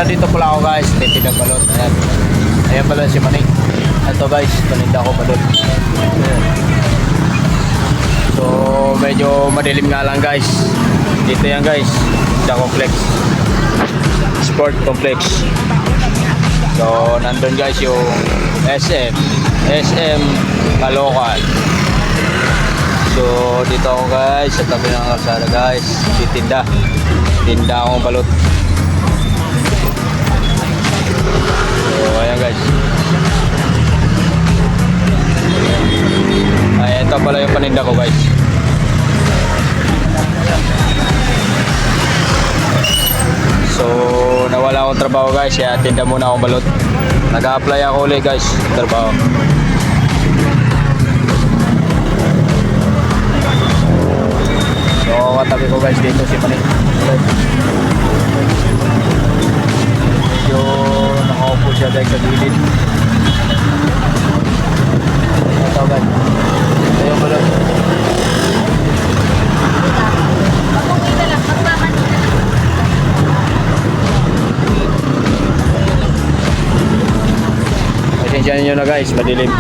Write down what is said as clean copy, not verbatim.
Dito pala ako guys, titinda balot. Ayan. Ayan pala si Maning. Ito guys, paninda ko balot. Ayan. So medyo madilim nga lang guys. Dito yan guys, sa complex. Sport complex. So nandun guys yung SM Caloocan. So dito ako guys, sa tabi ng kalsada guys, titinda. Tinda akong balot. So ayan guys. Ay, ito pala yung paninda ko guys. So nawala akong trabaho guys, kaya tinda muna akong balot. Nag-a-apply ako ulit guys, trabaho. So katabi ko guys dito si Maning. Medyo nakaupo siya guys sa gilid. Ito guys, ito yung balot. Pasensya nyo na guys, madilim.